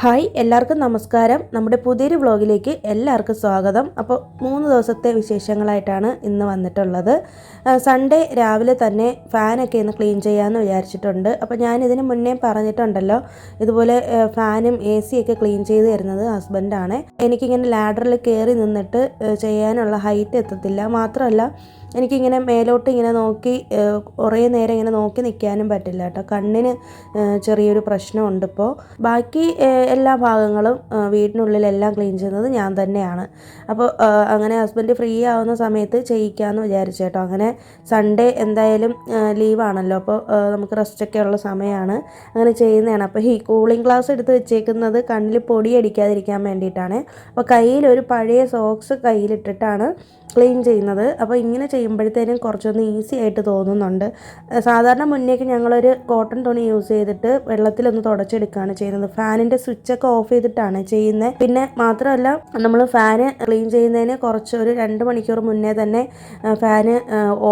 Hi എല്ലാവർക്കും നമസ്കാരം. നമ്മുടെ പുതിയൊരു വ്ളോഗിലേക്ക് എല്ലാവർക്കും സ്വാഗതം. അപ്പോൾ 3 ദിവസത്തെ വിശേഷങ്ങളായിട്ടാണ് ഇന്ന് വന്നിട്ടുള്ളത്. സൺഡേ രാവിലെ തന്നെ ഫാനൊക്കെ ഒന്ന് ക്ലീൻ ചെയ്യാമെന്ന് വിചാരിച്ചിട്ടുണ്ട്. അപ്പോൾ ഞാനിതിന് മുന്നേ പറഞ്ഞിട്ടുണ്ടല്ലോ, ഇതുപോലെ ഫാനും AC ഒക്കെ ക്ലീൻ ചെയ്ത് തരുന്നത് ഹസ്ബൻഡാണ്. എനിക്കിങ്ങനെ ലാഡറിൽ കയറി നിന്നിട്ട് ചെയ്യാനുള്ള ഹൈറ്റ് എത്തത്തില്ല. മാത്രമല്ല എനിക്കിങ്ങനെ മേലോട്ട് ഇങ്ങനെ നോക്കി കുറേ നേരം ഇങ്ങനെ നോക്കി നിൽക്കാനും പറ്റില്ല കേട്ടോ. കണ്ണിന് ചെറിയൊരു പ്രശ്നമുണ്ട്. ഇപ്പോൾ ബാക്കി എല്ലാ ഭാഗങ്ങളും വീടിനുള്ളിലെല്ലാം ക്ലീൻ ചെയ്യുന്നത് ഞാൻ തന്നെയാണ്. അപ്പോൾ അങ്ങനെ ഹസ്ബൻഡ് ഫ്രീ ആവുന്ന സമയത്ത് ചെയ്യിക്കാമെന്ന് വിചാരിച്ചു കേട്ടോ. അങ്ങനെ സൺഡേ എന്തായാലും ലീവാണല്ലോ, അപ്പോൾ നമുക്ക് റെസ്റ്റൊക്കെ ഉള്ള സമയമാണ്. അങ്ങനെ ചെയ്യുന്നതാണ്. അപ്പോൾ ഈ കൂളിംഗ് ഗ്ലാസ് എടുത്ത് വെച്ചേക്കുന്നത് കണ്ണിൽ പൊടി അടിക്കാതിരിക്കാൻ വേണ്ടിയിട്ടാണ്. അപ്പോൾ കയ്യിലൊരു പഴയ സോക്സ് കയ്യിലിട്ടിട്ടാണ് ക്ലീൻ ചെയ്യുന്നത്. അപ്പോൾ ഇങ്ങനെ ചെയ്യുമ്പോഴത്തേനും കുറച്ചൊന്ന് ഈസി ആയിട്ട് തോന്നുന്നുണ്ട്. സാധാരണ മുന്നേക്ക് ഞങ്ങളൊരു കോട്ടൺ തുണി യൂസ് ചെയ്തിട്ട് വെള്ളത്തിലൊന്ന് തുടച്ചെടുക്കുകയാണ് ചെയ്യുന്നത്. ഫാനിൻ്റെ സ്വിച്ചൊക്കെ ഓഫ് ചെയ്തിട്ടാണ് ചെയ്യുന്നത്. പിന്നെ മാത്രമല്ല, നമ്മൾ ഫാന് ക്ലീൻ ചെയ്യുന്നതിന് ഒരു 2 മണിക്കൂർ മുന്നേ തന്നെ ഫാന്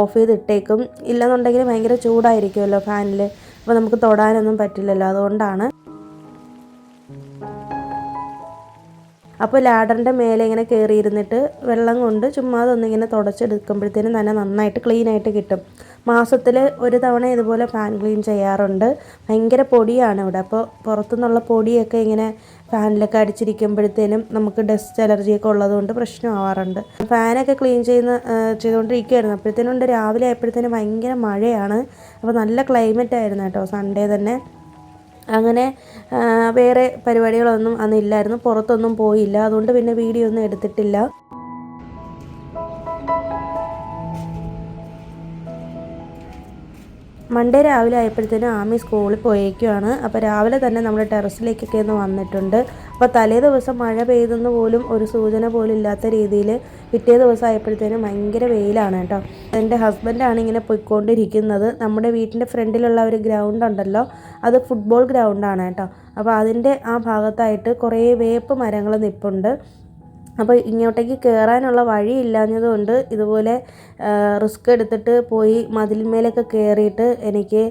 ഓഫ് ചെയ്തിട്ടേക്കും. ഇല്ലെന്നുണ്ടെങ്കിൽ ഭയങ്കര ചൂടായിരിക്കുമല്ലോ ഫാനിൽ. അപ്പോൾ നമുക്ക് തൊടാനൊന്നും പറ്റില്ലല്ലോ, അതുകൊണ്ടാണ്. അപ്പോൾ ലാഡറിൻ്റെ മേലെ ഇങ്ങനെ കയറിയിരുന്നിട്ട് വെള്ളം കൊണ്ട് ചുമ്മാ അതൊന്നിങ്ങനെ തുടച്ചെടുക്കുമ്പോഴത്തേനും തന്നെ നന്നായിട്ട് ക്ലീനായിട്ട് കിട്ടും. മാസത്തിൽ ഒരു തവണ ഇതുപോലെ ഫാൻ ക്ലീൻ ചെയ്യാറുണ്ട്. ഭയങ്കര പൊടിയാണ് ഇവിടെ. അപ്പോൾ പുറത്തുനിന്നുള്ള പൊടിയൊക്കെ ഇങ്ങനെ ഫാനിലൊക്കെ അടിച്ചിരിക്കുമ്പോഴത്തേനും നമുക്ക് ഡസ്റ്റ് അലർജിയൊക്കെ ഉള്ളതുകൊണ്ട് പ്രശ്നമാവാറുണ്ട്. ഫാനൊക്കെ ക്ലീൻ ചെയ്തുകൊണ്ടിരിക്കുകയായിരുന്നു. അപ്പോഴത്തേനും രാവിലെ ആയപ്പോഴത്തേനും ഭയങ്കര മഴയാണ്. അപ്പോൾ നല്ല ക്ലൈമറ്റ് ആയിരുന്നു കേട്ടോ സൺഡേ തന്നെ. അങ്ങനെ വേറെ പരിപാടികളൊന്നും അന്നില്ലായിരുന്നു. പുറത്തൊന്നും പോയില്ല. അതുകൊണ്ട് പിന്നെ വീഡിയോ ഒന്നും എടുത്തിട്ടില്ല. മൺഡേ രാവിലെ ആയപ്പോഴത്തേനും ആമി സ്കൂളിൽ പോയേക്കുവാണ്. അപ്പോൾ രാവിലെ തന്നെ നമ്മുടെ ടെറസിലേക്കൊക്കെ ഒന്ന് വന്നിട്ടുണ്ട്. അപ്പോൾ തലേ ദിവസം മഴ പെയ്തെന്ന് പോലും ഒരു സൂചന പോലും ഇല്ലാത്ത രീതിയിൽ പിറ്റേ ദിവസം ആയപ്പോഴത്തേനും ഭയങ്കര വെയിലാണ് കേട്ടോ. എൻ്റെ ഹസ്ബൻഡാണ് ഇങ്ങനെ പോയിക്കൊണ്ടിരിക്കുന്നത്. നമ്മുടെ വീട്ടിൻ്റെ ഫ്രണ്ടിലുള്ള ഒരു ഗ്രൗണ്ട് ഉണ്ടല്ലോ, അത് ഫുട്ബോൾ ഗ്രൗണ്ടാണ് കേട്ടോ. അപ്പോൾ അതിൻ്റെ ആ ഭാഗത്തായിട്ട് കുറേ വേപ്പ് മരങ്ങൾ നിൽപ്പുണ്ട്. അപ്പോൾ ഇങ്ങോട്ടേക്ക് കയറാനുള്ള വഴി ഇല്ലാഞ്ഞതുകൊണ്ട് ഇതുപോലെ റിസ്ക് എടുത്തിട്ട് പോയി മതിലിന്മേലൊക്കെ കയറിയിട്ട് എനിക്ക്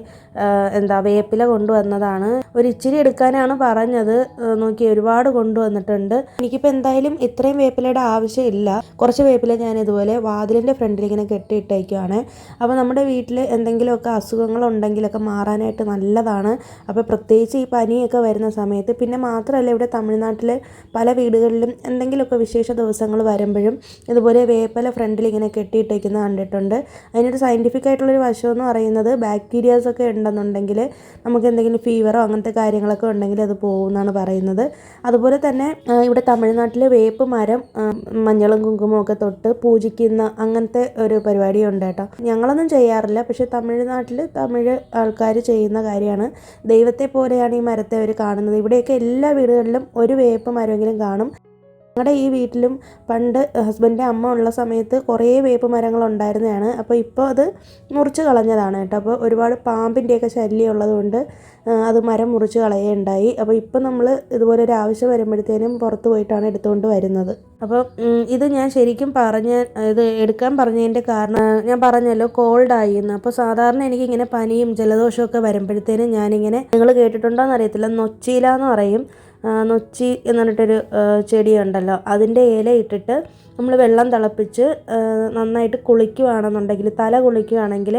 വേപ്പില കൊണ്ടുവന്നതാണ്. ഒരു ഇച്ചിരി എടുക്കാനാണ് പറഞ്ഞത്. നോക്കി ഒരുപാട് കൊണ്ടുവന്നിട്ടുണ്ട്. എനിക്കിപ്പോൾ എന്തായാലും ഇത്രയും വേപ്പിലയുടെ ആവശ്യമില്ല. കുറച്ച് വേപ്പില ഞാൻ ഇതുപോലെ വാതിലിൻ്റെ ഫ്രണ്ടിൽ ഇങ്ങനെ കെട്ടിയിട്ടേക്കുവാണ്. അപ്പോൾ നമ്മുടെ വീട്ടിൽ എന്തെങ്കിലുമൊക്കെ അസുഖങ്ങളുണ്ടെങ്കിലൊക്കെ മാറാനായിട്ട് നല്ലതാണ്. അപ്പോൾ പ്രത്യേകിച്ച് ഈ പനിയൊക്കെ വരുന്ന സമയത്ത്. പിന്നെ മാത്രമല്ല, ഇവിടെ തമിഴ്നാട്ടിൽ പല വീടുകളിലും എന്തെങ്കിലുമൊക്കെ വിശേഷ ദിവസങ്ങൾ വരുമ്പോഴും ഇതുപോലെ വേപ്പില ഫ്രണ്ടിൽ ഇങ്ങനെ കെട്ടിയിട്ടേക്കുന്നത് കണ്ടിട്ടുണ്ട്. അതിനൊരു സയൻറ്റിഫിക് ആയിട്ടുള്ളൊരു വശം എന്ന് പറയുന്നത്, ബാക്ടീരിയാസൊക്കെ ഉണ്ടെന്നുണ്ടെങ്കിൽ നമുക്ക് എന്തെങ്കിലും ഫീവറോ അങ്ങനത്തെ കാര്യങ്ങളൊക്കെ ഉണ്ടെങ്കിൽ അത് പോകുമെന്നാണ് പറയുന്നത്. അതുപോലെ തന്നെ ഇവിടെ തമിഴ്നാട്ടിൽ വേപ്പ് മരം മഞ്ഞളും കുങ്കുമവും ഒക്കെ തൊട്ട് പൂജിക്കുന്ന അങ്ങനത്തെ ഒരു പരിപാടിയുണ്ട് കേട്ടോ. ഞങ്ങളൊന്നും ചെയ്യാറില്ല, പക്ഷേ തമിഴ്നാട്ടിൽ തമിഴ് ആൾക്കാർ ചെയ്യുന്ന കാര്യമാണ്. ദൈവത്തെ പോലെയാണ് ഈ മരത്തെ അവർ കാണുന്നത്. ഇവിടെയൊക്കെ എല്ലാ വീടുകളിലും ഒരു വേപ്പ് മരമെങ്കിലും കാണും. ഞങ്ങളുടെ ഈ വീട്ടിലും പണ്ട് ഹസ്ബൻഡിൻ്റെ അമ്മ ഉള്ള സമയത്ത് കുറേ വേപ്പ് മരങ്ങൾ ഉണ്ടായിരുന്നതാണ്. അപ്പോൾ ഇപ്പോൾ അത് മുറിച്ച് കളഞ്ഞതാണ് കേട്ടോ. അപ്പോൾ ഒരുപാട് പാമ്പിൻ്റെയൊക്കെ ശല്യം ഉള്ളതുകൊണ്ട് അത് മരം മുറിച്ച് കളയുകയുണ്ടായി. അപ്പോൾ ഇപ്പം നമ്മൾ ഇതുപോലെ ഒരു ആവശ്യം വരുമ്പോഴത്തേനും പുറത്ത് പോയിട്ടാണ് എടുത്തുകൊണ്ട് വരുന്നത്. അപ്പോൾ ഇത് ഞാൻ ശരിക്കും ഇത് എടുക്കാൻ പറഞ്ഞതിൻ്റെ കാരണം ഞാൻ പറഞ്ഞല്ലോ, കോൾഡായി എന്ന്. അപ്പോൾ സാധാരണ എനിക്കിങ്ങനെ പനിയും ജലദോഷമൊക്കെ വരുമ്പോഴത്തേനും ഞാനിങ്ങനെ, നിങ്ങൾ കേട്ടിട്ടുണ്ടോയെന്ന് അറിയത്തില്ല, നൊച്ചിയില എന്ന് പറയും. നൊച്ചി എന്ന് പറഞ്ഞിട്ടൊരു ചെടിയുണ്ടല്ലോ, അതിൻ്റെ ഇല ഇട്ടിട്ട് നമ്മൾ വെള്ളം തിളപ്പിച്ച് നന്നായിട്ട് കുളിക്കുകയാണെന്നുണ്ടെങ്കിൽ, തല കുളിക്കുകയാണെങ്കിൽ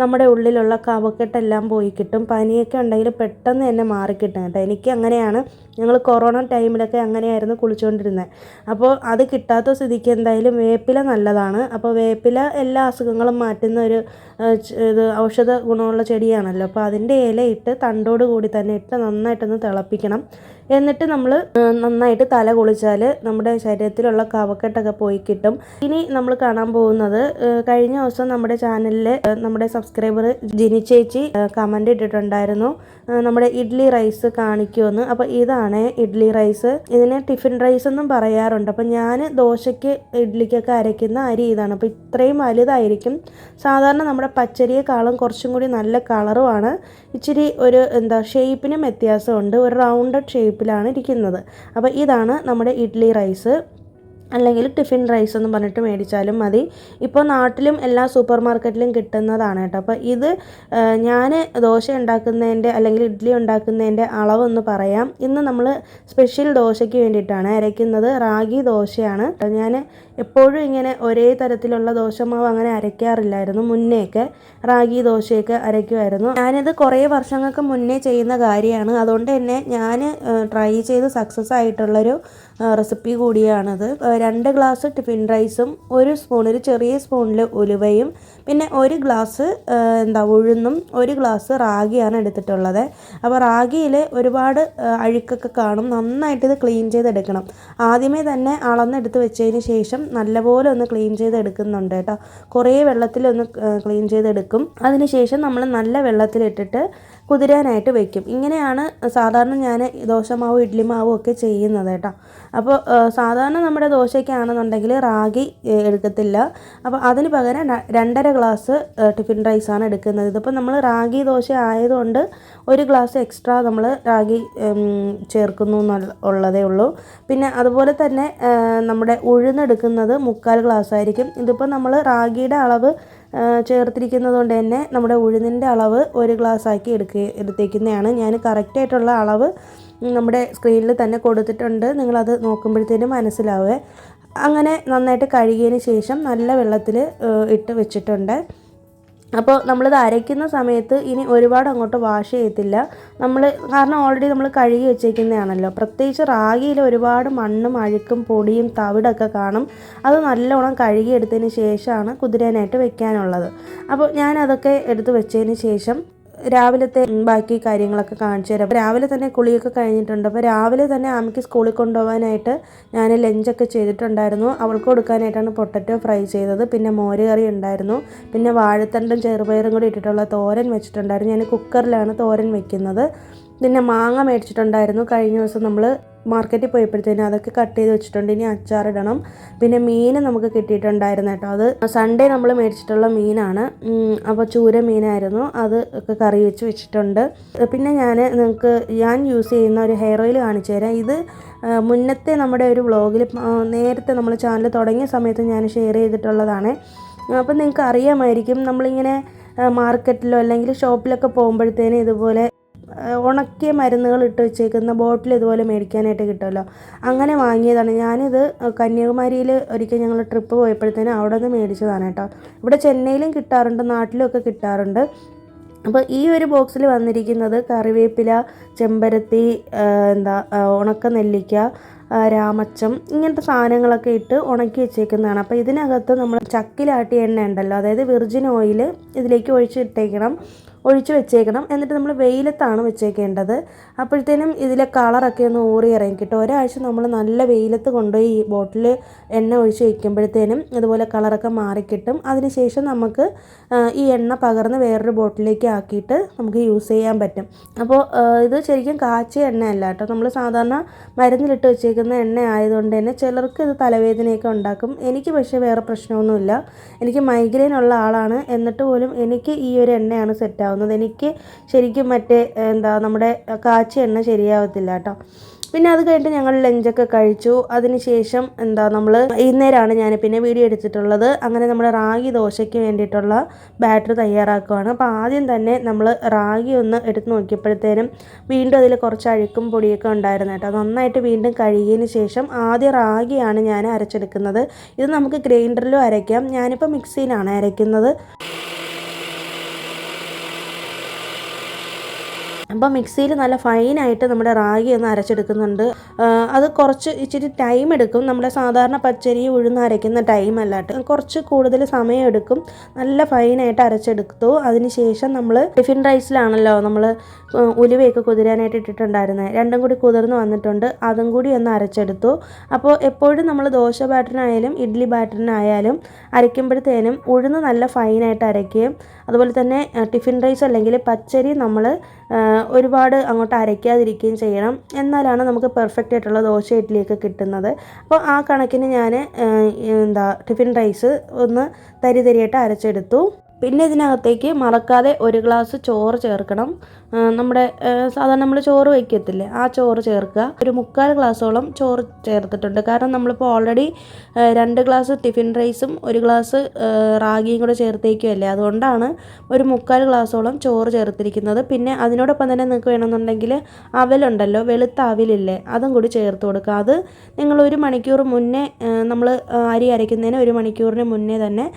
നമ്മുടെ ഉള്ളിലുള്ള കഫക്കെട്ടെല്ലാം പോയി കിട്ടും. പനിയൊക്കെ ഉണ്ടെങ്കിൽ പെട്ടെന്ന് തന്നെ മാറിക്കിട്ടും കേട്ടോ. എനിക്ക് അങ്ങനെയാണ്. ഞങ്ങൾ കൊറോണ ടൈമിലൊക്കെ അങ്ങനെയായിരുന്നു കുളിച്ചുകൊണ്ടിരുന്നത്. അപ്പോൾ അത് കിട്ടാത്ത സ്ഥിതിക്ക് എന്തായാലും വേപ്പില നല്ലതാണ്. അപ്പോൾ വേപ്പില എല്ലാ അസുഖങ്ങളും മാറ്റുന്ന ഒരു ഔഷധ ഗുണമുള്ള ചെടിയാണല്ലോ. അപ്പോൾ അതിൻ്റെ ഇല ഇട്ട് തണ്ടോട് കൂടി തന്നെ ഇട്ട് നന്നായിട്ടൊന്ന് തിളപ്പിക്കണം. എന്നിട്ട് നമ്മൾ നന്നായിട്ട് തല കുളിച്ചാൽ നമ്മുടെ ശരീരത്തിലുള്ള കഫക്കെട്ടൊക്കെ പോയി കിട്ടും. ഇനി നമ്മൾ കാണാൻ പോകുന്നത്, കഴിഞ്ഞ ദിവസം നമ്മുടെ ചാനലിൽ നമ്മുടെ സബ്സ്ക്രൈബർ ജിനി ചേച്ചി കമൻ്റ് ഇട്ടിട്ടുണ്ടായിരുന്നു, നമ്മുടെ ഇഡ്ഡലി റൈസ് കാണിക്കുമെന്ന്. അപ്പോൾ ഇതാണ് ഇഡ്ഡലി റൈസ്. ഇതിനെ ടിഫിൻ റൈസ് എന്നും പറയാറുണ്ട്. അപ്പോൾ ഞാൻ ദോശയ്ക്ക് ഇഡ്ഡലിക്കൊക്കെ അരയ്ക്കുന്ന അരി ഇതാണ്. അപ്പോൾ ഇത്രയും വലുതായിരിക്കും. സാധാരണ നമ്മുടെ പച്ചരിയേക്കാളും കുറച്ചും കൂടി നല്ല കളറുമാണ്. ഇച്ചിരി ഒരു ഷേപ്പിനും വ്യത്യാസമുണ്ട്. ഒരു റൗണ്ടഡ് ഷേപ്പിലാണ് ഇരിക്കുന്നത്. അപ്പോൾ ഇതാണ് നമ്മുടെ ഇഡ്ഡലി റൈസ്. അല്ലെങ്കിൽ ടിഫിൻ റൈസ് എന്ന് പറഞ്ഞിട്ട് മേടിച്ചാലും മതി. ഇപ്പോൾ നാട്ടിലും എല്ലാ സൂപ്പർ മാർക്കറ്റിലും കിട്ടുന്നതാണ് കേട്ടോ. അപ്പോൾ ഇത് ഞാൻ ദോശ ഉണ്ടാക്കുന്നതിൻ്റെ അല്ലെങ്കിൽ ഇഡ്ഡലി ഉണ്ടാക്കുന്നതിൻ്റെ അളവൊന്ന് പറയാം. ഇന്ന് നമ്മൾ സ്പെഷ്യൽ ദോശയ്ക്ക് വേണ്ടിയിട്ടാണ് അരയ്ക്കുന്നത്. റാഗി ദോശയാണ്. ഞാൻ എപ്പോഴും ഇങ്ങനെ ഒരേ തരത്തിലുള്ള ദോശമാവ് അങ്ങനെ അരയ്ക്കാറില്ലായിരുന്നു. മുന്നേയൊക്കെ റാഗി ദോശയൊക്കെ അരയ്ക്കുമായിരുന്നു. ഞാനിത് കുറേ വർഷങ്ങൾക്ക് മുന്നേ ചെയ്യുന്ന കാര്യമാണ്. അതുകൊണ്ട് തന്നെ ഞാൻ ട്രൈ ചെയ്ത് സക്സസ് ആയിട്ടുള്ളൊരു റെസിപ്പി കൂടിയാണിത്. 2 ഗ്ലാസ് ടിഫിൻ റൈസും ഒരു ചെറിയ സ്പൂണിൽ ഉലുവയും പിന്നെ 1 ഗ്ലാസ് ഉഴുന്നും 1 ഗ്ലാസ് റാഗിയാണ് എടുത്തിട്ടുള്ളത്. അപ്പോൾ റാഗിയിൽ ഒരുപാട് അഴുക്കൊക്കെ കാണും. നന്നായിട്ട് ഇത് ക്ലീൻ ചെയ്തെടുക്കണം. ആദ്യമേ തന്നെ അളന്നെടുത്ത് വെച്ചതിന് ശേഷം നല്ലപോലെ ഒന്ന് ക്ലീൻ ചെയ്തെടുക്കുന്നുണ്ട് കേട്ടോ. കുറേ വെള്ളത്തിലൊന്ന് ക്ലീൻ ചെയ്തെടുക്കും. അതിനുശേഷം നമ്മൾ നല്ല വെള്ളത്തിലിട്ടിട്ട് കുതിരാനായിട്ട് വെക്കും. ഇങ്ങനെയാണ് സാധാരണ ഞാൻ ദോശമാവും ഇഡ്ഡലി മാവും ഒക്കെ ചെയ്യുന്നത് കേട്ടോ. അപ്പോൾ സാധാരണ നമ്മുടെ ദോശയ്ക്കാണെന്നുണ്ടെങ്കിൽ റാഗി എടുക്കത്തില്ല. അപ്പോൾ അതിന് പകരം 2.5 ഗ്ലാസ് ടിഫിൻ റൈസാണ് എടുക്കുന്നത്. ഇതിപ്പോൾ നമ്മൾ റാഗി ദോശ ആയതുകൊണ്ട് 1 ഗ്ലാസ് എക്സ്ട്രാ നമ്മൾ റാഗി ചേർക്കുന്നു എന്നുള്ളതേ ഉള്ളൂ. പിന്നെ അതുപോലെ തന്നെ നമ്മുടെ ഉഴുന്നെടുക്കുന്നത് 3/4 ഗ്ലാസ് ആയിരിക്കും. ഇതിപ്പോൾ നമ്മൾ റാഗിയുടെ അളവ് ചേർത്തിരിക്കുന്നത് കൊണ്ട് തന്നെ നമ്മുടെ ഉഴുന്നിൻ്റെ അളവ് 1 ഗ്ലാസ് ആക്കി എടുത്തേക്കുന്നതാണ്. ഞാൻ കറക്റ്റായിട്ടുള്ള അളവ് നമ്മുടെ സ്ക്രീനിൽ തന്നെ കൊടുത്തിട്ടുണ്ട്. നിങ്ങളത് നോക്കുമ്പോഴത്തേനും മനസ്സിലാവേ. അങ്ങനെ നന്നായിട്ട് കഴുകിയതിന് ശേഷം നല്ല വെള്ളത്തിൽ ഇട്ട് വെച്ചിട്ടുണ്ട്. അപ്പോൾ നമ്മളിത് അരയ്ക്കുന്ന സമയത്ത് ഇനി ഒരുപാട് അങ്ങോട്ട് വാഷ് ചെയ്യത്തില്ല. കാരണം ഓൾറെഡി നമ്മൾ കഴുകി വെച്ചേക്കുന്നതാണല്ലോ. പ്രത്യേകിച്ച് റാഗിയിൽ ഒരുപാട് മണ്ണും അഴുക്കും പൊടിയും തവിടൊക്കെ കാണും. അത് നല്ലോണം കഴുകിയെടുത്തതിന് ശേഷമാണ് കുതിരാനായിട്ട് വെക്കാനുള്ളത്. അപ്പോൾ ഞാനതൊക്കെ എടുത്ത് വെച്ചതിന് ശേഷം രാവിലത്തെ ബാക്കി കാര്യങ്ങളൊക്കെ കാണിച്ചു തരാം. അപ്പോൾ രാവിലെ തന്നെ കുളിയൊക്കെ കഴിഞ്ഞിട്ടുണ്ട്. അപ്പോൾ രാവിലെ തന്നെ ആമയ്ക്ക് സ്കൂളിൽ കൊണ്ടുപോകാനായിട്ട് ഞാൻ ലഞ്ചൊക്കെ ചെയ്തിട്ടുണ്ടായിരുന്നു. അവൾക്ക് കൊടുക്കാനായിട്ടാണ് പൊട്ടറ്റോ ഫ്രൈ ചെയ്തത്. പിന്നെ മോര് കറി ഉണ്ടായിരുന്നു. പിന്നെ വാഴത്തണ്ടും ചെറുപയറും കൂടി ഇട്ടിട്ടുള്ള തോരൻ വെച്ചിട്ടുണ്ടായിരുന്നു. ഞാൻ കുക്കറിലാണ് തോരൻ വെക്കുന്നത്. പിന്നെ മാങ്ങ മേടിച്ചിട്ടുണ്ടായിരുന്നു. കഴിഞ്ഞ ദിവസം നമ്മൾ മാർക്കറ്റിൽ പോയപ്പോഴത്തേനും അതൊക്കെ കട്ട് ചെയ്ത് വെച്ചിട്ടുണ്ട്. ഇനി അച്ചാറിടണം. പിന്നെ മീൻ നമുക്ക് കിട്ടിയിട്ടുണ്ടായിരുന്നു കേട്ടോ. അത് സൺഡേ നമ്മൾ മേടിച്ചിട്ടുള്ള മീനാണ്. അപ്പോൾ ചൂര മീനായിരുന്നു. അത് ഒക്കെ കറി വെച്ചിട്ടുണ്ട്. പിന്നെ ഞാൻ യൂസ് ചെയ്യുന്ന ഒരു ഹെയർ ഓയിൽ കാണിച്ചു തരാം. ഇത് മുന്നത്തെ നമ്മുടെ ഒരു വ്ളോഗിൽ നേരത്തെ നമ്മൾ ചാനൽ തുടങ്ങിയ സമയത്ത് ഞാൻ ഷെയർ ചെയ്തിട്ടുള്ളതാണ്. അപ്പോൾ നിങ്ങൾക്ക് അറിയാമായിരിക്കും, നമ്മളിങ്ങനെ മാർക്കറ്റിലോ അല്ലെങ്കിൽ ഷോപ്പിലൊക്കെ പോകുമ്പോഴത്തേനും ഇതുപോലെ ഉണക്കിയ മരുന്നുകൾ ഇട്ട് വെച്ചേക്കുന്ന ബോട്ടിൽ ഇതുപോലെ മേടിക്കാനായിട്ട് കിട്ടുമല്ലോ. അങ്ങനെ വാങ്ങിയതാണ്. ഞാനിത് കന്യാകുമാരിയിൽ ഒരിക്കൽ ഞങ്ങൾ ട്രിപ്പ് പോയപ്പോഴത്തേനും അവിടെ നിന്ന് മേടിച്ചതാണ് കേട്ടോ. ഇവിടെ ചെന്നൈയിലും കിട്ടാറുണ്ട്, നാട്ടിലുമൊക്കെ കിട്ടാറുണ്ട്. അപ്പോൾ ഈ ഒരു ബോക്സിൽ വന്നിരിക്കുന്നത് കറിവേപ്പില, ചെമ്പരത്തി, ഉണക്ക നെല്ലിക്ക, രാമച്ചം, ഇങ്ങനത്തെ സാധനങ്ങളൊക്കെ ഇട്ട് ഉണക്കി വെച്ചേക്കുന്നതാണ്. അപ്പോൾ ഇതിനകത്ത് നമ്മൾ ചക്കിലാട്ടിയ എണ്ണ ഉണ്ടല്ലോ, അതായത് വിർജിൻ ഓയിൽ ഇതിലേക്ക് ഒഴിച്ച് വെച്ചേക്കണം. എന്നിട്ട് നമ്മൾ വെയിലത്താണ് വെച്ചേക്കേണ്ടത്. അപ്പോഴത്തേനും ഇതിലെ കളറൊക്കെ ഒന്ന് ഊറി ഇറങ്ങി കിട്ടും. ഒരാഴ്ച നമ്മൾ നല്ല വെയിലത്ത് കൊണ്ടുപോയി ഈ ബോട്ടിൽ എണ്ണ ഒഴിച്ച് വയ്ക്കുമ്പോഴത്തേനും ഇതുപോലെ കളറൊക്കെ മാറിക്കിട്ടും. അതിനുശേഷം നമുക്ക് ഈ എണ്ണ പകർന്ന് വേറൊരു ബോട്ടിലേക്ക് ആക്കിയിട്ട് നമുക്ക് യൂസ് ചെയ്യാൻ പറ്റും. അപ്പോൾ ഇത് ശരിക്കും കാച്ചിയ എണ്ണയല്ല കേട്ടോ. നമ്മൾ സാധാരണ മരുന്നിലിട്ട് വെച്ചേക്കുന്ന എണ്ണ ആയതുകൊണ്ട് തന്നെ ചിലർക്ക് ഇത് തലവേദനയൊക്കെ ഉണ്ടാക്കും. എനിക്ക് പക്ഷേ വേറെ പ്രശ്നമൊന്നുമില്ല. എനിക്ക് മൈഗ്രെയിൻ ഉള്ള ആളാണ്. എന്നിട്ട് പോലും എനിക്ക് ഈ ഒരു എണ്ണയാണ് സെറ്റ്. എനിക്ക് ശരിക്കും നമ്മുടെ കാച്ചിയ എണ്ണ ശരിയാവത്തില്ല കേട്ടോ. പിന്നെ അത് കഴിഞ്ഞിട്ട് ഞങ്ങൾ ലഞ്ചൊക്കെ കഴിച്ചു. അതിനുശേഷം നമ്മൾ ഇന്നേരമാണ് ഞാൻ പിന്നെ വീഡിയോ എടുത്തിട്ടുള്ളത്. അങ്ങനെ നമ്മുടെ റാഗി ദോശയ്ക്ക് വേണ്ടിയിട്ടുള്ള ബാറ്റർ തയ്യാറാക്കുകയാണ്. അപ്പോൾ ആദ്യം തന്നെ നമ്മൾ റാഗി ഒന്ന് എടുത്ത് നോക്കിയപ്പോഴത്തേനും വീണ്ടും അതിൽ കുറച്ച് അഴുക്കും പൊടിയൊക്കെ ഉണ്ടായിരുന്നു കേട്ടോ. നന്നായിട്ട് വീണ്ടും കഴുകിയതിന് ശേഷം ആദ്യം റാഗിയാണ് ഞാൻ അരച്ചെടുക്കുന്നത്. ഇത് നമുക്ക് ഗ്രൈൻഡറിലും അരയ്ക്കാം. ഞാനിപ്പോൾ മിക്സിയിലാണ് അരയ്ക്കുന്നത്. അപ്പോൾ മിക്സിയിൽ നല്ല ഫൈനായിട്ട് നമ്മുടെ റാഗി ഒന്ന് അരച്ചെടുക്കുന്നുണ്ട്. അത് ഇച്ചിരി ടൈം എടുക്കും. നമ്മുടെ സാധാരണ പച്ചരി ഉഴുന്ന് അരയ്ക്കുന്ന ടൈം അല്ലാട്ട് കുറച്ച് കൂടുതൽ സമയം എടുക്കും. നല്ല ഫൈനായിട്ട് അരച്ചെടുത്തു. അതിനുശേഷം നമ്മൾ ടിഫിൻ റൈസിലാണല്ലോ നമ്മൾ ഉലുവയൊക്കെ കുതിരാനായിട്ട് ഇട്ടിട്ടുണ്ടായിരുന്നത്. രണ്ടും കൂടി കുതിർന്ന് വന്നിട്ടുണ്ട്. അതും കൂടി ഒന്ന് അരച്ചെടുത്തു. അപ്പോൾ എപ്പോഴും നമ്മൾ ദോശ ബാറ്ററിനായാലും ഇഡ്ഡലി ബാറ്ററിനായാലും അരയ്ക്കുമ്പോഴത്തേനും ഉഴുന്ന് നല്ല ഫൈനായിട്ട് അരയ്ക്കുകയും അതുപോലെ തന്നെ ടിഫിൻ റൈസ് അല്ലെങ്കിൽ പച്ചരി നമ്മൾ ഒരുപാട് അങ്ങോട്ട് അരയ്ക്കാതിരിക്കുകയും ചെയ്യണം. എന്നാലാണ് നമുക്ക് പെർഫെക്റ്റ് ആയിട്ടുള്ള ദോശ ഇഡ്ഡലിയൊക്കെ കിട്ടുന്നത്. അപ്പോൾ ആ കണക്കിന് ഞാൻ ടിഫിൻ റൈസ് ഒന്ന് തരിതരിയായിട്ട് അരച്ചെടുത്തു. പിന്നെ ഇതിനകത്തേക്ക് മറക്കാതെ ഒരു ഗ്ലാസ് ചോറ് ചേർക്കണം. നമ്മുടെ സാധാരണ നമ്മൾ ചോറ് വയ്ക്കത്തില്ലേ, ആ ചോറ് ചേർക്കുക. ഒരു 3/4 ഗ്ലാസോളം ചോറ് ചേർത്തിട്ടുണ്ട്. കാരണം നമ്മളിപ്പോൾ ഓൾറെഡി 2 ഗ്ലാസ് ടിഫിൻ റൈസും 1 ഗ്ലാസ് റാഗിയും കൂടെ ചേർത്തേക്കുമല്ലേ, അതുകൊണ്ടാണ് ഒരു 3/4 ഗ്ലാസോളം ചോറ് ചേർത്തിരിക്കുന്നത്. പിന്നെ അതിനോടൊപ്പം തന്നെ നിങ്ങൾക്ക് വേണമെന്നുണ്ടെങ്കിൽ അവലുണ്ടല്ലോ, വെളുത്ത അവിലില്ലേ, അതും കൂടി ചേർത്ത് കൊടുക്കുക. അത് നിങ്ങൾ 1 മണിക്കൂർ മുന്നേ, നമ്മൾ അരി അരയ്ക്കുന്നതിന് 1 മണിക്കൂറിന് മുന്നേ തന്നെ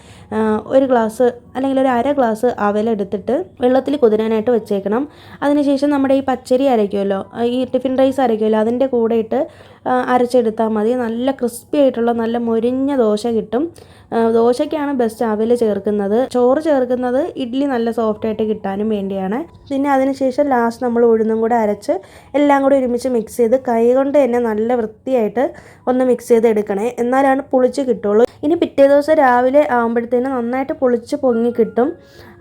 1 ഗ്ലാസ് അല്ലെങ്കിൽ ഒരു 1/2 ഗ്ലാസ് അവലെടുത്തിട്ട് വെള്ളത്തിൽ കുതിരാനായിട്ട് വെച്ചേക്കണം. അതിനുശേഷം നമ്മുടെ ഈ പച്ചരി അരയ്ക്കുമല്ലോ, ഈ ടിഫിൻ റൈസ് അരയ്ക്കുമല്ലോ, അതിൻ്റെ കൂടെ ഇട്ട് അരച്ചെടുത്താൽ മതി. നല്ല ക്രിസ്പി ആയിട്ടുള്ള നല്ല മൊരിഞ്ഞ ദോശ കിട്ടും. ദോശയ്ക്കാണ് ബെസ്റ്റ് അവൽ ചേർക്കുന്നത്. ചോറ് ചേർക്കുന്നത് ഇഡ്ഡലി നല്ല സോഫ്റ്റായിട്ട് കിട്ടാനും വേണ്ടിയാണ്. പിന്നെ അതിനുശേഷം ലാസ്റ്റ് നമ്മൾ ഉഴുന്നും കൂടെ അരച്ച് എല്ലാം കൂടി ഒരുമിച്ച് മിക്സ് ചെയ്ത് കൈ കൊണ്ട് തന്നെ നല്ല വൃത്തിയായിട്ട് ഒന്ന് മിക്സ് ചെയ്ത് എടുക്കണേ, എന്നാലാണ് പുളിച്ച് കിട്ടുള്ളൂ. ഇനി പിറ്റേ ദിവസം രാവിലെ ആകുമ്പോഴത്തേനും നന്നായിട്ട് പൊളിച്ച് പൊങ്ങി കിട്ടും.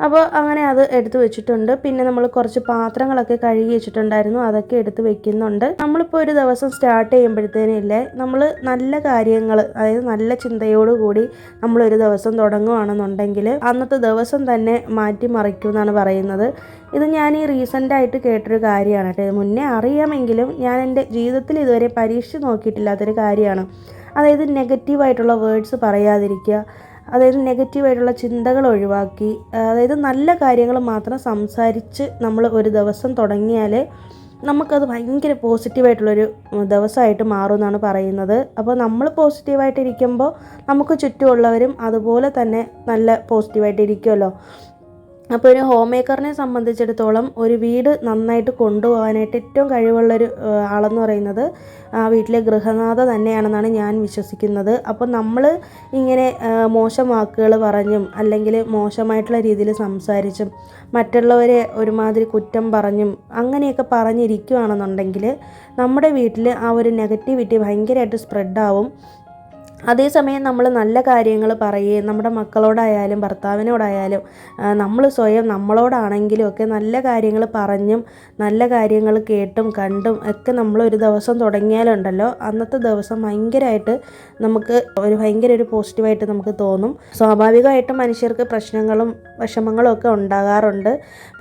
അപ്പോൾ അങ്ങനെ അത് എടുത്ത് വെച്ചിട്ടുണ്ട്. പിന്നെ നമ്മൾ കുറച്ച് പാത്രങ്ങളൊക്കെ കഴുകി വെച്ചിട്ടുണ്ടായിരുന്നു, അതൊക്കെ എടുത്ത് വെക്കുന്നുണ്ട്. നമ്മളിപ്പോൾ ഒരു ദിവസം സ്റ്റാർട്ട് ചെയ്യുമ്പോഴത്തേനും ഇല്ലേ, നമ്മൾ നല്ല കാര്യങ്ങൾ, അതായത് നല്ല ചിന്തയോടുകൂടി നമ്മളൊരു ദിവസം തുടങ്ങുകയാണെന്നുണ്ടെങ്കിൽ അന്നത്തെ ദിവസം തന്നെ മാറ്റിമറിക്കും എന്നാണ് പറയുന്നത്. ഇത് ഞാൻ ഈ റീസെൻ്റായിട്ട് കേട്ടൊരു കാര്യമാണ് കേട്ടോ. മുന്നേ അറിയാമെങ്കിലും ഞാൻ എൻ്റെ ജീവിതത്തിൽ ഇതുവരെ പരീക്ഷിച്ച് നോക്കിയിട്ടില്ലാത്തൊരു കാര്യമാണ്. അതായത് നെഗറ്റീവായിട്ടുള്ള വേർഡ്സ് പറയാതിരിക്കുക, അതായത് നെഗറ്റീവായിട്ടുള്ള ചിന്തകൾ ഒഴിവാക്കി, അതായത് നല്ല കാര്യങ്ങൾ മാത്രം സംസാരിച്ച് നമ്മൾ ഒരു ദിവസം തുടങ്ങിയാൽ നമുക്കത് ഭയങ്കര പോസിറ്റീവായിട്ടുള്ളൊരു ദിവസമായിട്ട് മാറുമെന്നാണ് പറയുന്നത്. അപ്പോൾ നമ്മൾ പോസിറ്റീവായിട്ടിരിക്കുമ്പോൾ നമുക്ക് ചുറ്റുമുള്ളവരും അതുപോലെ തന്നെ നല്ല പോസിറ്റീവായിട്ടിരിക്കുമല്ലോ. അപ്പോൾ ഒരു ഹോം മേക്കറിനെ സംബന്ധിച്ചിടത്തോളം ഒരു വീട് നന്നായിട്ട് കൊണ്ടുപോകാനായിട്ട് ഏറ്റവും കഴിവുള്ളൊരു ആളെന്ന് പറയുന്നത് ആ വീട്ടിലെ ഗൃഹനാഥ തന്നെയാണെന്നാണ് ഞാൻ വിശ്വസിക്കുന്നത്. അപ്പോൾ നമ്മൾ ഇങ്ങനെ മോശം വാക്കുകൾ പറഞ്ഞും അല്ലെങ്കിൽ മോശമായിട്ടുള്ള രീതിയിൽ സംസാരിച്ചും മറ്റുള്ളവരെ ഒരുമാതിരി കുറ്റം പറഞ്ഞും അങ്ങനെയൊക്കെ പറഞ്ഞിരിക്കുകയാണെന്നുണ്ടെങ്കിൽ നമ്മുടെ വീട്ടിൽ ആ ഒരു നെഗറ്റിവിറ്റി ഭയങ്കരമായിട്ട് സ്പ്രെഡാവും. അതേസമയം നമ്മൾ നല്ല കാര്യങ്ങൾ പറയുകയും നമ്മുടെ മക്കളോടായാലും ഭർത്താവിനോടായാലും നമ്മൾ സ്വയം നമ്മളോടാണെങ്കിലും ഒക്കെ നല്ല കാര്യങ്ങൾ പറഞ്ഞും നല്ല കാര്യങ്ങൾ കേട്ടും കണ്ടും ഒക്കെ നമ്മളൊരു ദിവസം തുടങ്ങിയാലുണ്ടല്ലോ, അന്നത്തെ ദിവസം ഭയങ്കരമായിട്ട് നമുക്ക് ഭയങ്കര ഒരു പോസിറ്റീവായിട്ട് നമുക്ക് തോന്നും. സ്വാഭാവികമായിട്ടും മനുഷ്യർക്ക് പ്രശ്നങ്ങളും വിഷമങ്ങളും ഒക്കെ ഉണ്ടാകാറുണ്ട്.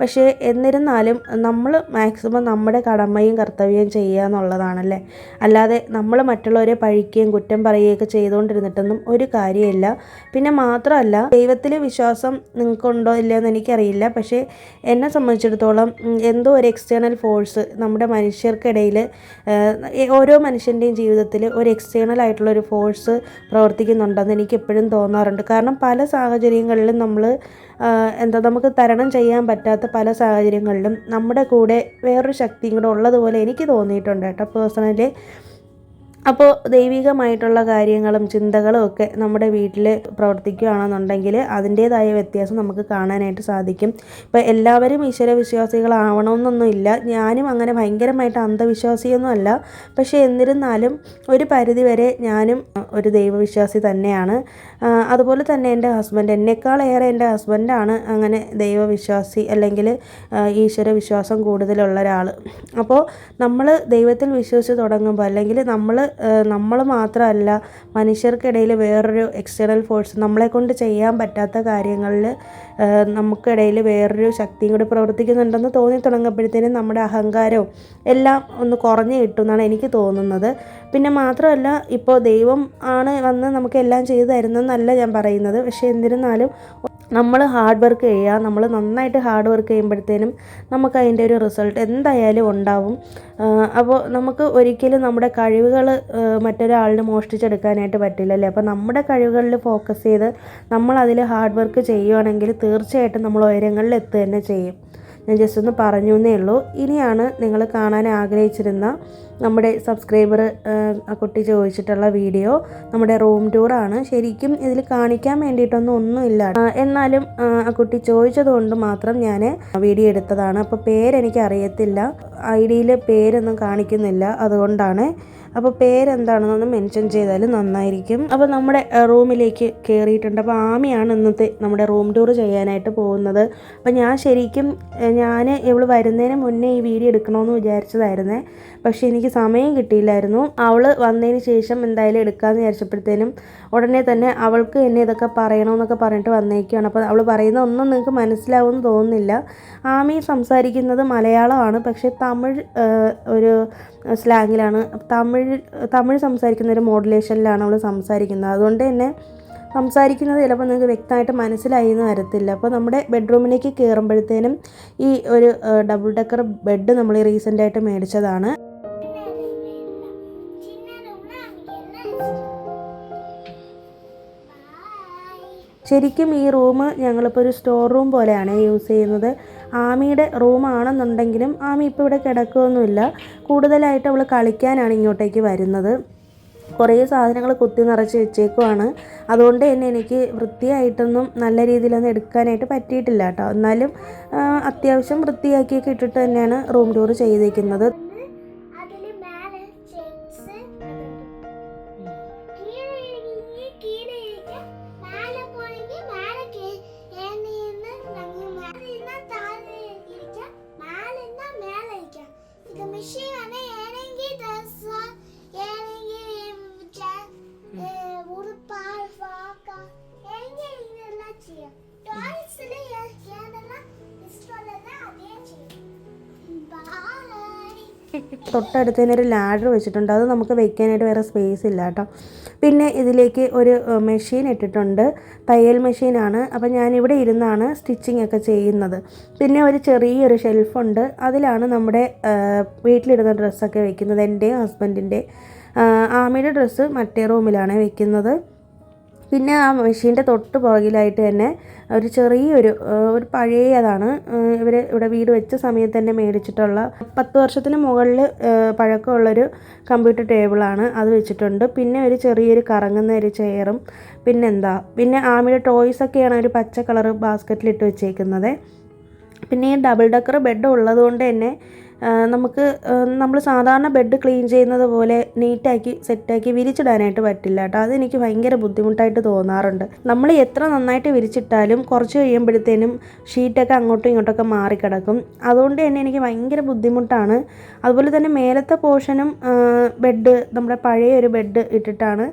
പക്ഷേ എന്നിരുന്നാലും നമ്മൾ മാക്സിമം നമ്മുടെ കടമയും കർത്തവ്യവും ചെയ്യുക എന്നുള്ളതാണല്ലേ. അല്ലാതെ നമ്മൾ മറ്റുള്ളവരെ പഴിക്കുകയും കുറ്റം പറയുകയൊക്കെ ചെയ്തുകൊണ്ടിരുന്നിട്ടൊന്നും ഒരു കാര്യമില്ല. പിന്നെ മാത്രമല്ല, ദൈവത്തിൽ വിശ്വാസം നിങ്ങൾക്കുണ്ടോ ഇല്ലയോ എന്ന് എനിക്കറിയില്ല. പക്ഷേ എന്നെ സംബന്ധിച്ചിടത്തോളം എന്തോ ഒരു എക്സ്റ്റേണൽ ഫോഴ്സ് നമ്മുടെ മനുഷ്യർക്കിടയിൽ, ഓരോ മനുഷ്യൻ്റെയും ജീവിതത്തിൽ ഒരു എക്സ്റ്റേണൽ ആയിട്ടുള്ളൊരു ഫോഴ്സ് പ്രവർത്തിക്കുന്നുണ്ടെന്ന് എനിക്ക് എപ്പോഴും തോന്നാറുണ്ട്. കാരണം പല സാഹചര്യങ്ങളിലും നമുക്ക് തരണം ചെയ്യാൻ പറ്റാത്ത പല സാഹചര്യങ്ങളിലും നമ്മുടെ കൂടെ വേറൊരു ശക്തിയും കൂടെ ഉള്ളതുപോലെ എനിക്ക് തോന്നിയിട്ടുണ്ട് കേട്ടോ, പേഴ്സണലി. അപ്പോൾ ദൈവികമായിട്ടുള്ള കാര്യങ്ങളും ചിന്തകളും ഒക്കെ നമ്മുടെ വീട്ടിൽ പ്രവർത്തിക്കുകയാണെന്നുണ്ടെങ്കിൽ അതിൻ്റേതായ വ്യത്യാസം നമുക്ക് കാണാനായിട്ട് സാധിക്കും. ഇപ്പോൾ എല്ലാവരും ഈശ്വര വിശ്വാസികളാവണമെന്നൊന്നുമില്ല. ഞാനും അങ്ങനെ ഭയങ്കരമായിട്ട് അന്ധവിശ്വാസിയൊന്നും അല്ല. പക്ഷേ എന്നിരുന്നാലും ഒരു പരിധിവരെ ഞാനും ഒരു ദൈവവിശ്വാസി തന്നെയാണ്. അതുപോലെ തന്നെ എൻ്റെ ഹസ്ബൻഡ്, എന്നെക്കാളേറെ എൻ്റെ ഹസ്ബൻഡാണ് അങ്ങനെ ദൈവവിശ്വാസി അല്ലെങ്കിൽ ഈശ്വര വിശ്വാസം കൂടുതലുള്ള ഒരാൾ. അപ്പോൾ നമ്മൾ ദൈവത്തിൽ വിശ്വസിച്ച് തുടങ്ങുമ്പോൾ അല്ലെങ്കിൽ നമ്മൾ മാത്രമല്ല, മനുഷ്യർക്കിടയിൽ വേറൊരു എക്സ്റ്റേണൽ ഫോഴ്സ്, നമ്മളെക്കൊണ്ട് ചെയ്യാൻ പറ്റാത്ത കാര്യങ്ങളിൽ നമുക്കിടയിൽ വേറൊരു ശക്തിയും കൂടി പ്രവർത്തിക്കുന്നുണ്ടെന്ന് തോന്നി തുടങ്ങുമ്പോഴത്തേനും നമ്മുടെ അഹങ്കാരവും എല്ലാം ഒന്ന് കുറഞ്ഞു കിട്ടുമെന്നാണ് എനിക്ക് തോന്നുന്നത്. പിന്നെ മാത്രമല്ല, ഇപ്പോൾ ദൈവം ആണ് വന്ന് നമുക്കെല്ലാം ചെയ്തു തരുന്നതെന്നല്ല ഞാൻ പറയുന്നത്. പക്ഷേ എന്നിരുന്നാലും നമ്മൾ ഹാർഡ് വർക്ക് ചെയ്യുക, നമ്മൾ നന്നായിട്ട് ഹാർഡ് വർക്ക് ചെയ്യുമ്പോഴത്തേനും നമുക്ക് അതിൻ്റെ ഒരു റിസൾട്ട് എന്തായാലും ഉണ്ടാവും. അപ്പോൾ നമുക്ക് ഒരിക്കലും നമ്മുടെ കഴിവുകൾ മറ്റൊരാളിന് മോഷ്ടിച്ചെടുക്കാനായിട്ട് പറ്റില്ലല്ലേ. അപ്പോൾ നമ്മുടെ കഴിവുകളിൽ ഫോക്കസ് ചെയ്ത് നമ്മളതിൽ ഹാർഡ് വർക്ക് ചെയ്യുകയാണെങ്കിൽ തീർച്ചയായിട്ടും നമ്മൾ ഉയരങ്ങളിൽ എത്തുക തന്നെ ചെയ്യും. ഞാൻ ജസ്റ്റ് ഒന്ന് പറഞ്ഞു എന്നേ ഉള്ളൂ. ഇനിയാണ് നിങ്ങൾ കാണാൻ ആഗ്രഹിച്ചിരുന്ന നമ്മുടെ സബ്സ്ക്രൈബർ ആ കുട്ടി ചോദിച്ചിട്ടുള്ള വീഡിയോ, നമ്മുടെ റൂം ടൂറാണ്. ശരിക്കും ഇതിൽ കാണിക്കാൻ ഒന്നുമില്ല, എന്നാലും ആ കുട്ടി ചോദിച്ചതുകൊണ്ട് മാത്രം ഞാൻ വീഡിയോ എടുത്തതാണ്. അപ്പോൾ പേരെനിക്ക് അറിയത്തില്ല, ഐ ഡിയിൽ പേരൊന്നും കാണിക്കുന്നില്ല, അതുകൊണ്ടാണ്. അപ്പോൾ പേരെന്താണെന്നൊന്ന് മെൻഷൻ ചെയ്താൽ നന്നായിരിക്കും. അപ്പോൾ നമ്മുടെ റൂമിലേക്ക് കയറിയിട്ടുണ്ട്. അപ്പോൾ ആമിയാണ് ഇന്നത്തെ നമ്മുടെ റൂം ടൂർ ചെയ്യാനായിട്ട് പോകുന്നത്. അപ്പോൾ ഞാൻ ഇവൾ വരുന്നതിന് മുന്നേ ഈ വീഡിയോ എടുക്കണമെന്ന് വിചാരിച്ചതായിരുന്നേ, പക്ഷേ എനിക്ക് സമയം കിട്ടിയില്ലായിരുന്നു. അവൾ വന്നതിന് ശേഷം എന്തായാലും എടുക്കാമെന്ന് വിചാരിച്ചപ്പോഴത്തേനും ഉടനെ തന്നെ അവൾക്ക് എന്നെ ഇതൊക്കെ പറയണമെന്നൊക്കെ പറഞ്ഞിട്ട് വന്നേക്കുകയാണ്. അപ്പോൾ അവൾ പറയുന്ന ഒന്നും നിങ്ങൾക്ക് മനസ്സിലാവുമെന്ന് തോന്നുന്നില്ല. ആമി സംസാരിക്കുന്നത് മലയാളമാണ്, പക്ഷേ തമിഴ് ഒരു സ്ലാങ്ങിലാണ്, തമിഴ് സംസാരിക്കുന്ന ഒരു മോഡുലേഷനിലാണ് അവൾ സംസാരിക്കുന്നത്. അതുകൊണ്ട് തന്നെ സംസാരിക്കുന്നത് ചിലപ്പോൾ നിങ്ങൾക്ക് വ്യക്തമായിട്ട് മനസ്സിലായി എന്ന് വരത്തില്ല. അപ്പോൾ നമ്മുടെ ബെഡ്റൂമിലേക്ക് കയറുമ്പോഴത്തേനും ഈ ഒരു ഡബിൾ ഡെക്കർ ബെഡ് നമ്മൾ റീസെൻ്റായിട്ട് മേടിച്ചതാണ്. ശരിക്കും ഈ റൂം ഞങ്ങളിപ്പോൾ ഒരു സ്റ്റോർ റൂം പോലെയാണ് യൂസ് ചെയ്യുന്നത്. ആമിയുടെ റൂമാണെന്നുണ്ടെങ്കിലും ആമി ഇപ്പോൾ ഇവിടെ കിടക്കുകയൊന്നുമില്ല. കൂടുതലായിട്ട് അവൾ കളിക്കാനാണ് ഇങ്ങോട്ടേക്ക് വരുന്നത്. കുറേ സാധനങ്ങൾ കുത്തി നിറച്ച് വെച്ചേക്കുവാണ്. അതുകൊണ്ട് തന്നെ എനിക്ക് വൃത്തിയായിട്ടൊന്നും നല്ല രീതിയിലൊന്നും എടുക്കാനായിട്ട് പറ്റിയിട്ടില്ല കേട്ടോ. എന്നാലും അത്യാവശ്യം വൃത്തിയാക്കിയൊക്കെ ഇട്ടിട്ട് തന്നെയാണ് റൂം ടൂർ ചെയ്തേക്കുന്നത്. തൊട്ടടുത്ത് തന്നെ ഒരു ലാഡർ വെച്ചിട്ടുണ്ട്. അത് നമുക്ക് വെക്കാനായിട്ട് വേറെ സ്പേസ് ഇല്ല കേട്ടോ. പിന്നെ ഇതിലേക്ക് ഒരു മെഷീൻ ഇട്ടിട്ടുണ്ട്, തയ്യൽ മെഷീനാണ്. അപ്പോൾ ഞാനിവിടെ ഇരുന്നാണ് സ്റ്റിച്ചിങ് ഒക്കെ ചെയ്യുന്നത്. പിന്നെ ഒരു ചെറിയൊരു ഷെൽഫുണ്ട്, അതിലാണ് നമ്മുടെ വീട്ടിലിടുന്ന ഡ്രസ്സൊക്കെ വെക്കുന്നത്. എൻ്റെയും ഹസ്ബൻഡിൻ്റെ. ആമിയുടെ ഡ്രസ്സ് മറ്റേ റൂമിലാണ് വെക്കുന്നത്. പിന്നെ ആ മെഷീൻ്റെ തൊട്ട് പുറകിലായിട്ട് തന്നെ ഒരു ചെറിയൊരു പഴയതാണ്, ഇവിടെ വീട് വെച്ച സമയത്ത് തന്നെ മേടിച്ചിട്ടുള്ള 10 വർഷത്തിന് മുകളിൽ പഴക്കമുള്ളൊരു കമ്പ്യൂട്ടർ ടേബിളാണ്, അത് വെച്ചിട്ടുണ്ട്. പിന്നെ ഒരു ചെറിയൊരു കറങ്ങുന്ന ഒരു ചെയറും. പിന്നെ ആമിയുടെ ടോയ്സൊക്കെയാണ് ഒരു പച്ച കളർ ബാസ്ക്കറ്റിലിട്ട് വെച്ചേക്കുന്നത്. പിന്നെ ഈ ഡബിൾ ഡെക്കർ ബെഡ് ഉള്ളതുകൊണ്ട് തന്നെ നമ്മൾ സാധാരണ ബെഡ് ക്ലീൻ ചെയ്യുന്നത് പോലെ നീറ്റാക്കി സെറ്റാക്കി വിരിച്ചിടാനായിട്ട് പറ്റില്ല കേട്ടോ. അതെനിക്ക് ഭയങ്കര ബുദ്ധിമുട്ടായിട്ട് തോന്നാറുണ്ട്. നമ്മൾ എത്ര നന്നായിട്ട് വിരിച്ചിട്ടാലും കുറച്ച് കഴിയുമ്പോഴത്തേനും ഷീറ്റൊക്കെ അങ്ങോട്ടും ഇങ്ങോട്ടൊക്കെ മാറിക്കിടക്കും. അതുകൊണ്ട് തന്നെ എനിക്ക് ഭയങ്കര ബുദ്ധിമുട്ടാണ്. അതുപോലെ തന്നെ മേലത്തെ പോർഷനും നമ്മുടെ പഴയ ഒരു ബെഡ് ഇട്ടിട്ടാണ്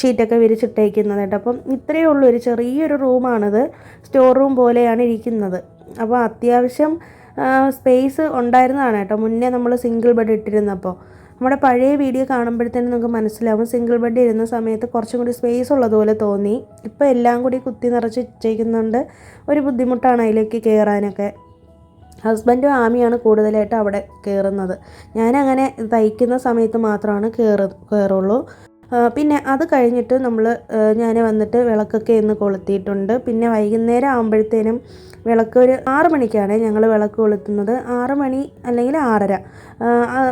ഷീറ്റൊക്കെ വിരിച്ചിട്ടേക്കുന്നത് കേട്ടോ. അപ്പം ഇത്രയേ ഉള്ളൂ, ഒരു ചെറിയൊരു റൂമാണിത്. സ്റ്റോർ റൂം പോലെയാണ് ഇരിക്കുന്നത്. അപ്പോൾ അത്യാവശ്യം സ്പേസ് ഉണ്ടായിരുന്നതാണ് കേട്ടോ മുന്നേ നമ്മൾ സിംഗിൾ ബെഡ് ഇട്ടിരുന്നപ്പോൾ. നമ്മുടെ പഴയ വീഡിയോ കാണുമ്പോഴത്തേനും നമുക്ക് മനസ്സിലാവും, സിംഗിൾ ബെഡ് ഇരുന്ന സമയത്ത് കുറച്ചും കൂടി സ്പേസ് ഉള്ളതുപോലെ തോന്നി. ഇപ്പോൾ എല്ലാം കൂടി കുത്തി നിറച്ച് വെച്ചേക്കുന്നുണ്ട്, ഒരു ബുദ്ധിമുട്ടാണ് അതിലേക്ക് കയറാനൊക്കെ. ഹസ്ബൻഡും ആമിയാണ് കൂടുതലായിട്ട് അവിടെ കയറുന്നത്. ഞാനങ്ങനെ തയ്ക്കുന്ന സമയത്ത് മാത്രമാണ് കയറുള്ളൂ. പിന്നെ അത് കഴിഞ്ഞിട്ട് ഞാൻ വന്നിട്ട് വിളക്കൊക്കെ ഇന്ന് കൊളുത്തിയിട്ടുണ്ട്. പിന്നെ വൈകുന്നേരം ആകുമ്പോഴത്തേനും വിളക്ക് ഒരു 6 മണിക്കാണ് ഞങ്ങൾ വിളക്ക് കൊളുത്തുന്നത്. 6 മണി അല്ലെങ്കിൽ 6:30,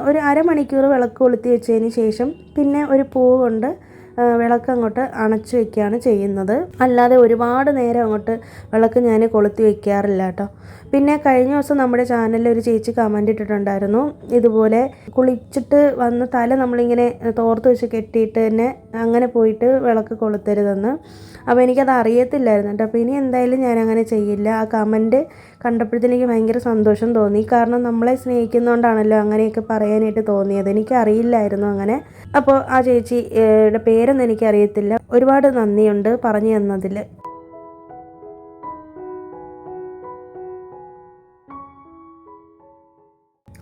ഒരു അരമണിക്കൂർ വിളക്ക് കൊളുത്തി വെച്ചതിന് ശേഷം പിന്നെ ഒരു പൂവ് കൊണ്ട് വിളക്ക് അങ്ങോട്ട് അണച്ചു വയ്ക്കുകയാണ് ചെയ്യുന്നത്. അല്ലാതെ ഒരുപാട് നേരം അങ്ങോട്ട് വിളക്ക് ഞാൻ കൊളുത്തി വയ്ക്കാറില്ല കേട്ടോ. പിന്നെ കഴിഞ്ഞ ദിവസം നമ്മുടെ ചാനലിൽ ഒരു ചേച്ചി കമൻ്റ് ഇട്ടിട്ടുണ്ടായിരുന്നു, ഇതുപോലെ കുളിച്ചിട്ട് വന്ന് തല നമ്മളിങ്ങനെ തോർത്ത് വെച്ച് കെട്ടിയിട്ട് തന്നെ അങ്ങനെ പോയിട്ട് വിളക്ക് കൊളുത്തരുതെന്ന്. അപ്പോൾ എനിക്കത് അറിയത്തില്ലായിരുന്നു കേട്ടോ. അപ്പോൾ ഇനി എന്തായാലും ഞാൻ അങ്ങനെ ചെയ്യില്ല. ആ കമൻറ്റ് കണ്ടപ്പോഴത്തേന് എനിക്ക് ഭയങ്കര സന്തോഷം തോന്നി. കാരണം നമ്മളെ സ്നേഹിക്കുന്നതുകൊണ്ടാണല്ലോ അങ്ങനെയൊക്കെ പറയാനായിട്ട് തോന്നിയത്. എനിക്കറിയില്ലായിരുന്നു അങ്ങനെ. അപ്പോൾ ആ ചേച്ചിയുടെ പേരൊന്നും എനിക്കറിയത്തില്ല. ഒരുപാട് നന്ദിയുണ്ട് പറഞ്ഞു തന്നതിൽ.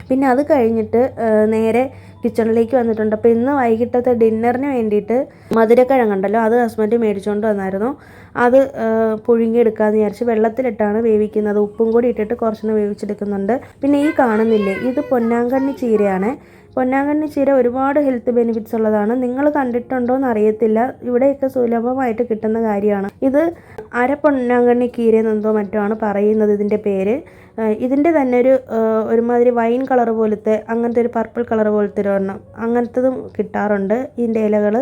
പിന്നെ അത് കഴിഞ്ഞിട്ട് നേരെ കിച്ചണിലേക്ക് വന്നിട്ടുണ്ട്. അപ്പോൾ ഇന്ന് വൈകിട്ടത്തെ ഡിന്നറിന് വേണ്ടിയിട്ട് മധുരക്കിഴങ്ങുണ്ടല്ലോ, അത് ഹസ്ബൻഡ് മേടിച്ചുകൊണ്ട് വന്നായിരുന്നു. അത് പുഴുങ്ങിയെടുക്കാമെന്ന് വിചാരിച്ച് വെള്ളത്തിലിട്ടാണ് വേവിക്കുന്നത്. ഉപ്പും കൂടി ഇട്ടിട്ട് കുറച്ചൊന്ന് വേവിച്ചെടുക്കുന്നുണ്ട്. പിന്നെ ഈ കാണുന്നില്ലേ, ഇത് പൊന്നാങ്കണ്ണി ചീരയാണ്. പൊന്നാങ്കണ്ണി ചീര ഒരുപാട് ഹെൽത്ത് ബെനിഫിറ്റ്സ് ഉള്ളതാണ്. നിങ്ങൾ കണ്ടിട്ടുണ്ടോ എന്ന് അറിയത്തില്ല, ഇവിടെയൊക്കെ സുലഭമായിട്ട് കിട്ടുന്ന കാര്യമാണ്. ഇത് പൊന്നാങ്കണ്ണി കീരയെന്നെന്തോ മറ്റോ ആണ് പറയുന്നത് ഇതിൻ്റെ പേര്. ഇതിൻ്റെ തന്നെ ഒരുമാതിരി വൈൻ കളർ പോലത്തെ അങ്ങനത്തെ ഒരു പർപ്പിൾ കളർ പോലത്തെ ഒരെണ്ണം അങ്ങനത്തതും കിട്ടാറുണ്ട്. ഇതിൻ്റെ ഇലകൾ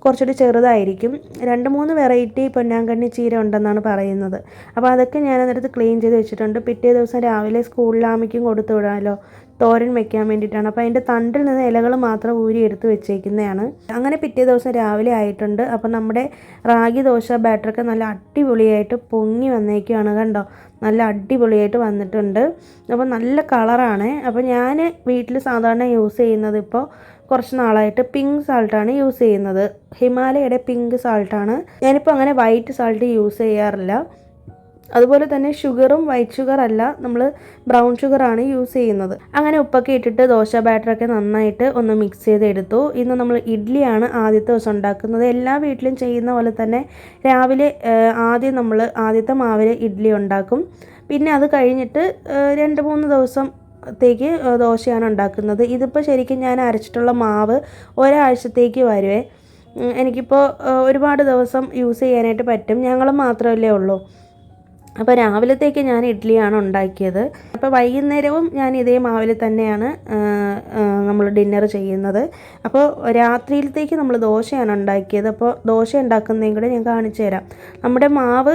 കുറച്ചുകൂടി ചെറുതായിരിക്കും. 2-3 വെറൈറ്റി പൊന്നാങ്കണ്ണി ചീര ഉണ്ടെന്നാണ് പറയുന്നത്. അപ്പോൾ അതൊക്കെ ഞാൻ അന്നേരത്ത് ക്ലീൻ ചെയ്ത് വെച്ചിട്ടുണ്ട്. പിറ്റേ ദിവസം രാവിലെ സ്കൂളിലാമിക്കും കൊടുത്തു വിടാമല്ലോ. തോരൻ വെക്കാൻ വേണ്ടിയിട്ടാണ്. അപ്പോൾ അതിൻ്റെ തണ്ടിൽ നിന്ന് ഇലകൾ മാത്രം ഊരി എടുത്ത് വെച്ചേക്കുന്നതാണ്. അങ്ങനെ പിറ്റേ ദിവസം രാവിലെ ആയിട്ടുണ്ട്. അപ്പോൾ നമ്മുടെ റാഗി ദോശ ബാറ്ററൊക്കെ നല്ല അടിപൊളിയായിട്ട് പൊങ്ങി വന്നേക്കുകയാണ്. കണ്ടോ, നല്ല അടിപൊളിയായിട്ട് വന്നിട്ടുണ്ട്. അപ്പോൾ നല്ല കളറാണ്. അപ്പോൾ ഞാൻ വീട്ടിൽ സാധാരണ യൂസ് ചെയ്യുന്നത് ഇപ്പോൾ കുറച്ച് നാളായിട്ട് പിങ്ക് സാൾട്ടാണ് യൂസ് ചെയ്യുന്നത്. ഹിമാലയയുടെ പിങ്ക് സാൾട്ടാണ്. ഞാനിപ്പോൾ അങ്ങനെ വൈറ്റ് സാൾട്ട് യൂസ് ചെയ്യാറില്ല. അതുപോലെ തന്നെ ഷുഗറും വൈറ്റ് ഷുഗർ അല്ല, നമ്മൾ ബ്രൗൺ ഷുഗറാണ് യൂസ് ചെയ്യുന്നത്. അങ്ങനെ ഉപ്പൊക്കെ ഇട്ടിട്ട് ദോശ ബാറ്ററൊക്കെ നന്നായിട്ട് ഒന്ന് മിക്സ് ചെയ്തെടുത്തു. ഇന്ന് നമ്മൾ ഇഡ്ഡലിയാണ് ആദ്യത്തെ ദിവസം ഉണ്ടാക്കുന്നത്. എല്ലാ വീട്ടിലും ചെയ്യുന്ന പോലെ തന്നെ രാവിലെ ആദ്യം നമ്മൾ ആദ്യത്തെ മാവിൽ ഇഡ്ഡലി ഉണ്ടാക്കും. പിന്നെ അത് കഴിഞ്ഞിട്ട് 2-3 ദിവസത്തേക്ക് ദോശയാണ് ഉണ്ടാക്കുന്നത്. ഇതിപ്പോൾ ശരിക്കും ഞാൻ അരച്ചിട്ടുള്ള മാവ് ഒരാഴ്ചത്തേക്ക് വരുവേ. എനിക്കിപ്പോൾ ഒരുപാട് ദിവസം യൂസ് ചെയ്യാനായിട്ട് പറ്റും. ഞങ്ങൾ മാത്രമല്ലേ ഉള്ളൂ. അപ്പോൾ രാവിലത്തേക്ക് ഞാൻ ഇഡ്ഡലിയാണ് ഉണ്ടാക്കിയത്. അപ്പോൾ വൈകുന്നേരവും ഞാൻ ഇതേ മാവിൽ തന്നെയാണ് നമ്മൾ ഡിന്നർ ചെയ്യുന്നത്. അപ്പോൾ രാത്രിയിലത്തേക്ക് നമ്മൾ ദോശയാണ് ഉണ്ടാക്കിയത്. അപ്പോൾ ദോശ ഉണ്ടാക്കുന്നതും കൂടെ ഞാൻ കാണിച്ചു തരാം. നമ്മുടെ മാവ്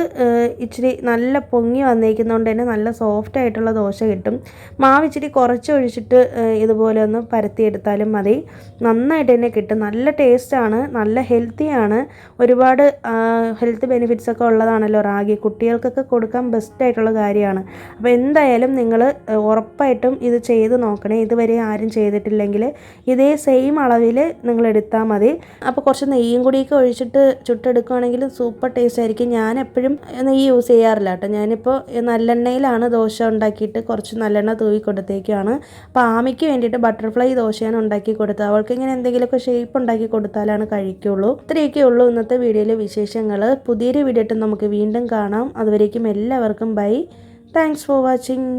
ഇച്ചിരി നല്ല പൊങ്ങി വന്നേക്കുന്നതുകൊണ്ട് തന്നെ നല്ല സോഫ്റ്റ് ആയിട്ടുള്ള ദോശ കിട്ടും. മാവ് ഇച്ചിരി കുറച്ച് ഒഴിച്ചിട്ട് ഇതുപോലെ ഒന്ന് പരത്തിയെടുത്താലും മതി, നന്നായിട്ട് തന്നെ കിട്ടും. നല്ല ടേസ്റ്റാണ്, നല്ല ഹെൽത്തിയാണ്. ഒരുപാട് ഹെൽത്ത് ബെനിഫിറ്റ്സ് ഒക്കെ ഉള്ളതാണല്ലോ റാഗി. കുട്ടികൾക്കൊക്കെ കൊടുക്കാൻ ബെസ്റ്റായിട്ടുള്ള കാര്യമാണ്. അപ്പോൾ എന്തായാലും നിങ്ങൾ ഉറപ്പായിട്ടും ഇത് ചെയ്ത് നോക്കണേ. ഇതുവരെ ആരും ചെയ്തിട്ടില്ലെങ്കിൽ ഇതേ സെയിം അളവിൽ നിങ്ങൾ എടുത്താൽ മതി. അപ്പോൾ കുറച്ച് നെയ്യും കൂടിയൊക്കെ ഒഴിച്ചിട്ട് ചുട്ടെടുക്കുകയാണെങ്കിൽ സൂപ്പർ ടേസ്റ്റ് ആയിരിക്കും. ഞാൻ എപ്പോഴും നെയ്യ് യൂസ് ചെയ്യാറില്ല കേട്ടോ. ഞാനിപ്പോൾ നല്ലെണ്ണയിലാണ് ദോശ ഉണ്ടാക്കിയിട്ട് കുറച്ച് നല്ലെണ്ണ തൂവി കൊടുത്തേക്കാണ്. അപ്പോൾ ആമിക്ക് വേണ്ടിയിട്ട് ബട്ടർഫ്ലൈ ദോശയാണ് ഉണ്ടാക്കി കൊടുത്തത്. അവൾക്ക് ഇങ്ങനെ എന്തെങ്കിലുമൊക്കെ ഷേപ്പ് ഉണ്ടാക്കി കൊടുത്താലാണ് കഴിക്കുള്ളൂ. ഇത്രയൊക്കെ ഉള്ളൂ ഇന്നത്തെ വീഡിയോയിലെ വിശേഷങ്ങൾ. പുതിയൊരു വീഡിയോ ആയിട്ട് നമുക്ക് വീണ്ടും കാണാം. അതുവരേക്കും എല്ലാവർക്കും ബൈ. Thanks for watching.